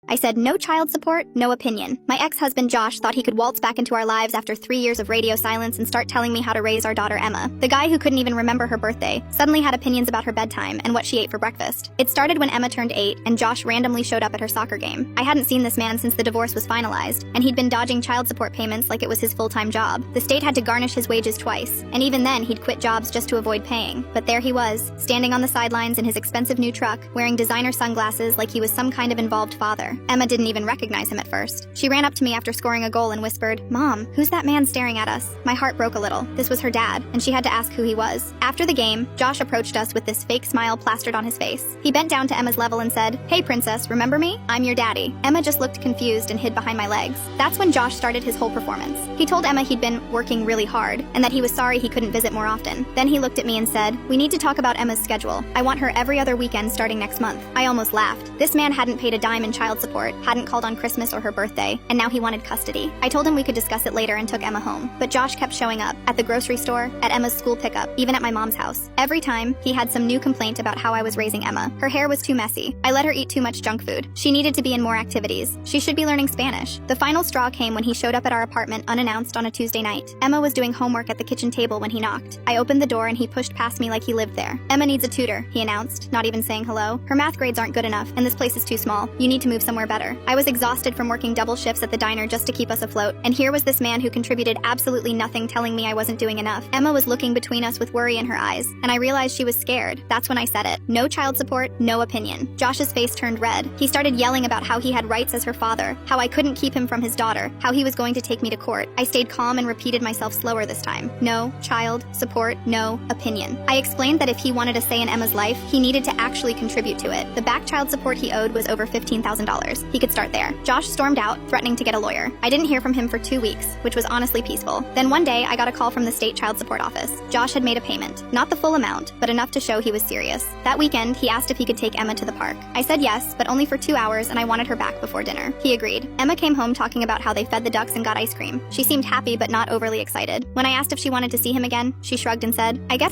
I said, no child support, no opinion. My ex-husband Josh thought he could waltz back into our lives after 3 years of radio silence and start telling me how to raise our daughter Emma. The guy who couldn't even remember her birthday suddenly had opinions about her bedtime and what she ate for breakfast. It started when Emma turned 8 and Josh randomly showed up at her soccer game. I hadn't seen this man since the divorce was finalized, and he'd been dodging child support payments like it was his full-time job. The state had to garnish his wages twice, and even then he'd quit jobs just to avoid paying. But there he was, standing on the sidelines in his expensive new truck, wearing designer sunglasses like he was some kind of involved father. Emma didn't even recognize him at first. She ran up to me after scoring a goal and whispered, "Mom, who's that man staring at us?" My heart broke a little. This was her dad, and she had to ask who he was. After the game, Josh approached us with this fake smile plastered on his face. He bent down to Emma's level and said, "Hey princess, remember me? I'm your daddy." Emma just looked confused and hid behind my legs. That's when Josh started his whole performance. He told Emma he'd been working really hard, and that he was sorry he couldn't visit more often. Then he looked at me and said, "We need to talk about Emma's schedule. I want her every other weekend starting next month." I almost laughed. This man hadn't paid a dime in child support, hadn't called on Christmas or her birthday, and now he wanted custody. I told him we could discuss it later and took Emma home. But Josh kept showing up, at the grocery store, at Emma's school pickup, even at my mom's house. Every time, he had some new complaint about how I was raising Emma. Her hair was too messy. I let her eat too much junk food. She needed to be in more activities. She should be learning Spanish. The final straw came when he showed up at our apartment unannounced on a Tuesday night. Emma was doing homework at the kitchen table when he knocked. I opened the door and he pushed past me like he lived there. "Emma needs a tutor," he announced, not even saying hello. "Her math grades aren't good enough, and this place is too small. You need to move somewhere better." I was exhausted from working double shifts at the diner just to keep us afloat, and here was this man who contributed absolutely nothing telling me I wasn't doing enough. Emma was looking between us with worry in her eyes, and I realized she was scared. That's when I said it. No child support, no opinion. Josh's face turned red. He started yelling about how he had rights as her father, how I couldn't keep him from his daughter, how he was going to take me to court. I stayed calm and repeated myself slower this time. No child support, no opinion. I explained that if he wanted a say in Emma's life, he needed to actually contribute to it. The back child support he owed was over $15,000. He could start there. Josh stormed out, threatening to get a lawyer. I didn't hear from him for 2 weeks, which was honestly peaceful. Then one day, I got a call from the state child support office. Josh had made a payment. Not the full amount, but enough to show he was serious. That weekend, he asked if he could take Emma to the park. I said yes, but only for 2 hours, and I wanted her back before dinner. He agreed. Emma came home talking about how they fed the ducks and got ice cream. She seemed happy, but not overly excited. When I asked if she wanted to see him again, she shrugged and said, "I guess